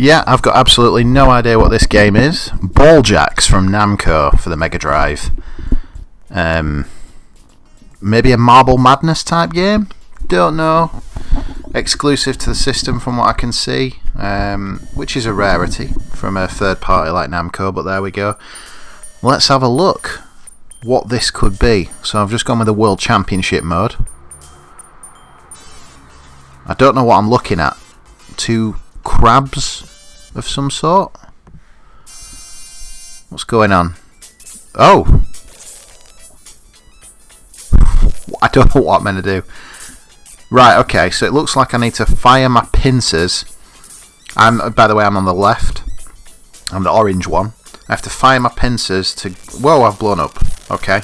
Yeah, I've got absolutely no idea what this game is. Ball Jacks from Namco for the Mega Drive. Maybe a Marble Madness type game? Don't know. Exclusive to the system from what I can see, which is a rarity from a third party like Namco, but there we go. Let's have a look what this could be. So I've just gone with the World Championship mode. I don't know what I'm looking at. Two crabs of some sort? What's going on? Oh! I don't know what I'm meant to do. Right, okay, so it looks like I need to fire my pincers. By the way, I'm on the left. I'm the orange one. I have to fire my pincers to... Whoa, I've blown up. Okay.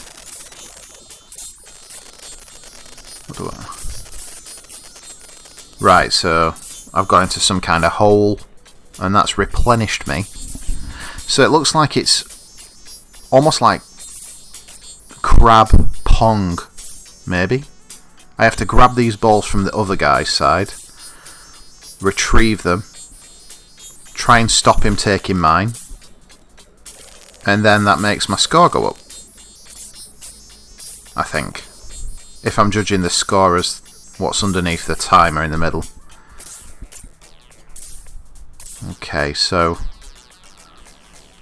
What do I... Right, so I've got into some kind of hole, and that's replenished me. So it looks like it's almost like crab pong, maybe. I have to grab these balls from the other guy's side, retrieve them, try and stop him taking mine, and then that makes my score go up, I think. If I'm judging the score as what's underneath the timer in the middle. Okay, so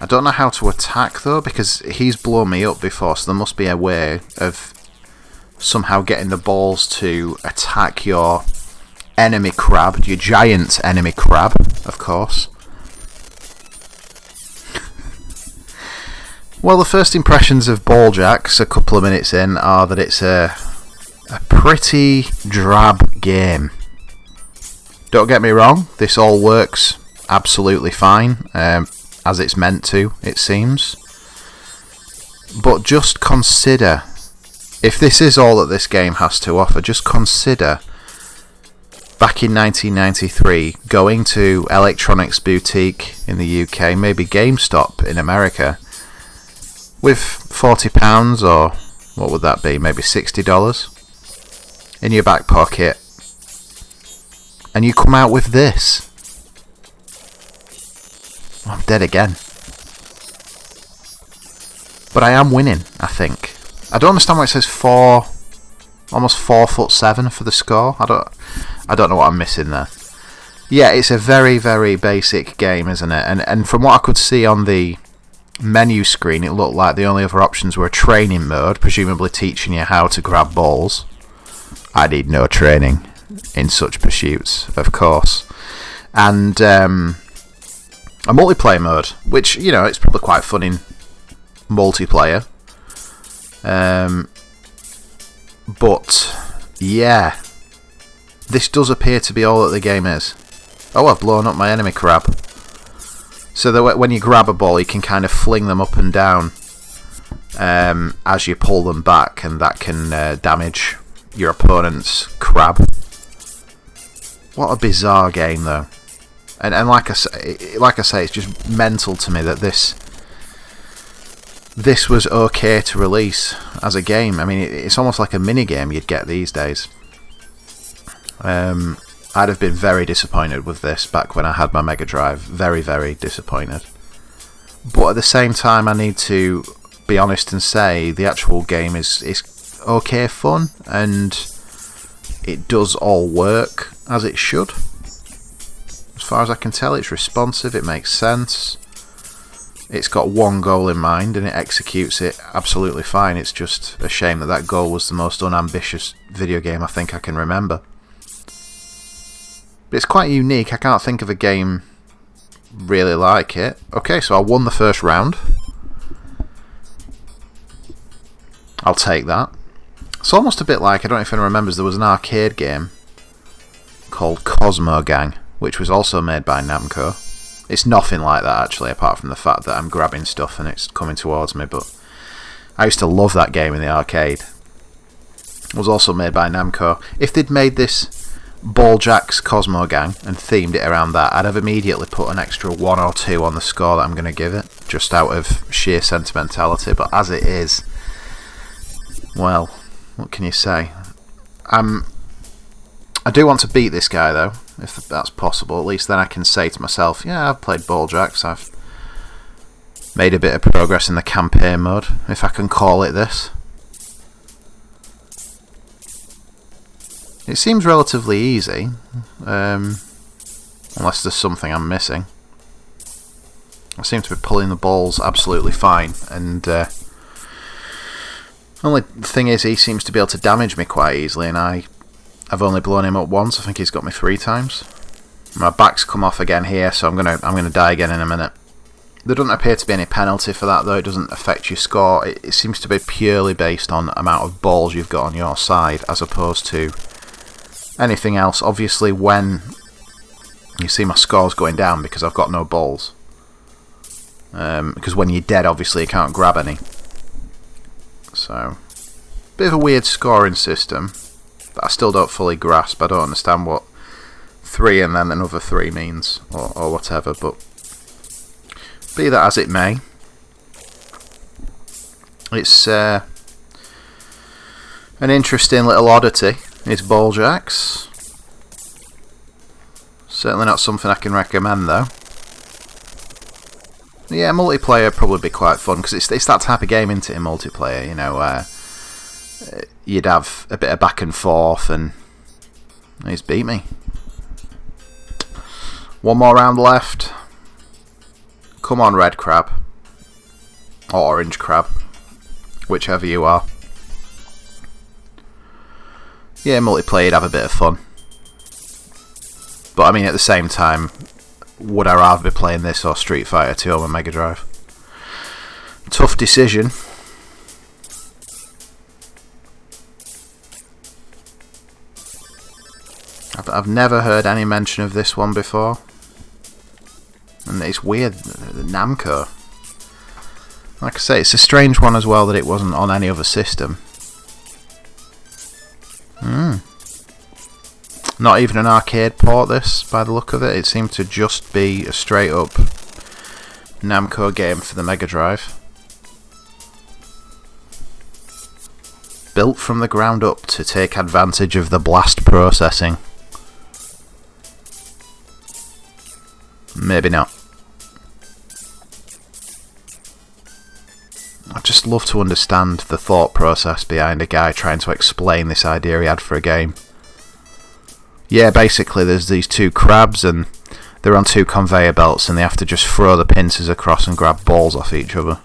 I don't know how to attack though, because he's blown me up before, so there must be a way of somehow getting the balls to attack your enemy crab, your giant enemy crab, of course. Well, the first impressions of Ball Jacks a couple of minutes in are that it's a pretty drab game. Don't get me wrong, this all works absolutely fine, as it's meant to, it seems. But just consider, if this is all that this game has to offer, just consider back in 1993 going to Electronics Boutique in the UK, maybe GameStop in America, with £40 or what would that be, maybe $60 in your back pocket, and you come out with this. I'm dead again. But I am winning, I think. I don't understand why it says almost 4'7" for the score. I don't know what I'm missing there. Yeah, it's a very, very basic game, isn't it? And from what I could see on the menu screen, it looked like the only other options were a training mode, presumably teaching you how to grab balls. I need no training in such pursuits, of course. And a multiplayer mode, which, you know, it's probably quite fun in multiplayer. But yeah, this does appear to be all that the game is. Oh, I've blown up my enemy crab. So that when you grab a ball, you can kind of fling them up and down as you pull them back, and that can damage your opponent's crab. What a bizarre game, though. And like I say, it's just mental to me that this was okay to release as a game. I mean, it's almost like a mini game you'd get these days. I'd have been very disappointed with this back when I had my Mega Drive. Very, very disappointed. But at the same time, I need to be honest and say the actual game is okay fun, and it does all work as it should. As far as I can tell, it's responsive, it makes sense. It's got one goal in mind and it executes it absolutely fine. It's just a shame that that goal was the most unambitious video game I think I can remember. But it's quite unique. I can't think of a game really like it. Okay, so I won the first round. I'll take that. It's almost a bit like, I don't know if anyone remembers, there was an arcade game called Cosmo Gang, which was also made by Namco. It's nothing like that, actually, apart from the fact that I'm grabbing stuff and it's coming towards me, but I used to love that game in the arcade. It was also made by Namco. If they'd made this Ball Jacks Cosmo Gang and themed it around that, I'd have immediately put an extra 1 or 2 on the score that I'm going to give it, just out of sheer sentimentality, but as it is, well, what can you say? I do want to beat this guy, though. if that's possible. At least then I can say to myself, yeah, I've played Balljacks, I've made a bit of progress in the campaign mode, if I can call it this. It seems relatively easy, unless there's something I'm missing. I seem to be pulling the balls absolutely fine, and only thing is, he seems to be able to damage me quite easily, and I've only blown him up once. I think he's got me 3 times. My back's come off again here, so I'm gonna die again in a minute. There doesn't appear to be any penalty for that, though. It doesn't affect your score. It seems to be purely based on amount of balls you've got on your side, as opposed to anything else. Obviously, when you see my scores going down because I've got no balls, because when you're dead, obviously you can't grab any. So, bit of a weird scoring system that I still don't fully grasp. I don't understand what 3 and then another 3 means, or whatever, but be that as it may, it's an interesting little oddity. It's Balljacks. Certainly not something I can recommend, though. Yeah, multiplayer would probably be quite fun, because it's that type of game, isn't it, in multiplayer, you know, where you'd have a bit of back and forth, and he's beat me. One more round left. Come on, red crab. Or orange crab. Whichever you are. Yeah, multiplayer, you'd have a bit of fun. But I mean, at the same time, would I rather be playing this or Street Fighter 2 on my Mega Drive? Tough decision. I've never heard any mention of this one before. And it's weird, Namco. Like I say, it's a strange one as well that it wasn't on any other system. Not even an arcade port, this, by the look of it. It seemed to just be a straight up Namco game for the Mega Drive. Built from the ground up to take advantage of the blast processing. Maybe not. I'd just love to understand the thought process behind a guy trying to explain this idea he had for a game. Yeah, basically there's these 2 crabs and they're on 2 conveyor belts and they have to just throw the pincers across and grab balls off each other.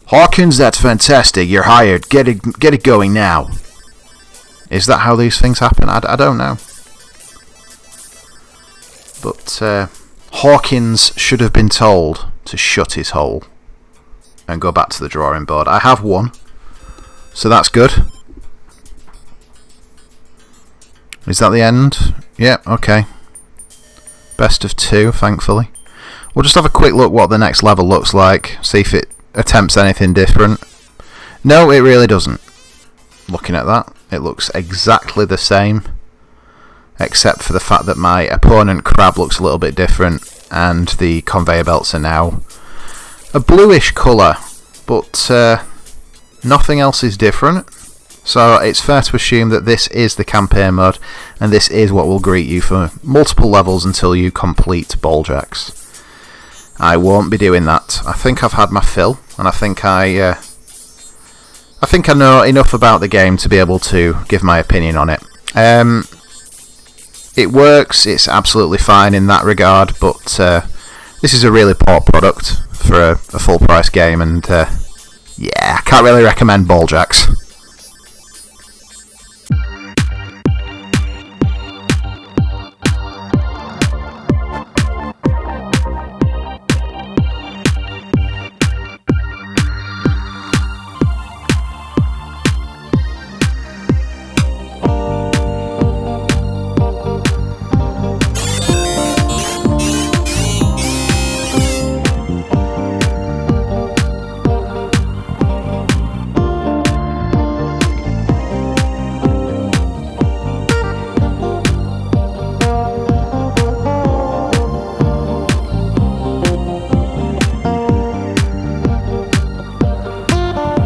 Hawkins, that's fantastic. You're hired. Get it going now. Is that how these things happen? I don't know. But Hawkins should have been told to shut his hole and go back to the drawing board. I have won, so that's good. Is that the end? Yeah, okay. Best of 2, thankfully. We'll just have a quick look what the next level looks like, see if it attempts anything different. No, it really doesn't. Looking at that, it looks exactly the same, except for the fact that my opponent crab looks a little bit different, and the conveyor belts are now a bluish colour, but nothing else is different. So it's fair to assume that this is the campaign mode, and this is what will greet you for multiple levels until you complete Balljacks. I won't be doing that. I think I've had my fill, and I think I know enough about the game to be able to give my opinion on it. It works. It's absolutely fine in that regard, but this is a really poor product for a full price game, and yeah, I can't really recommend Balljacks.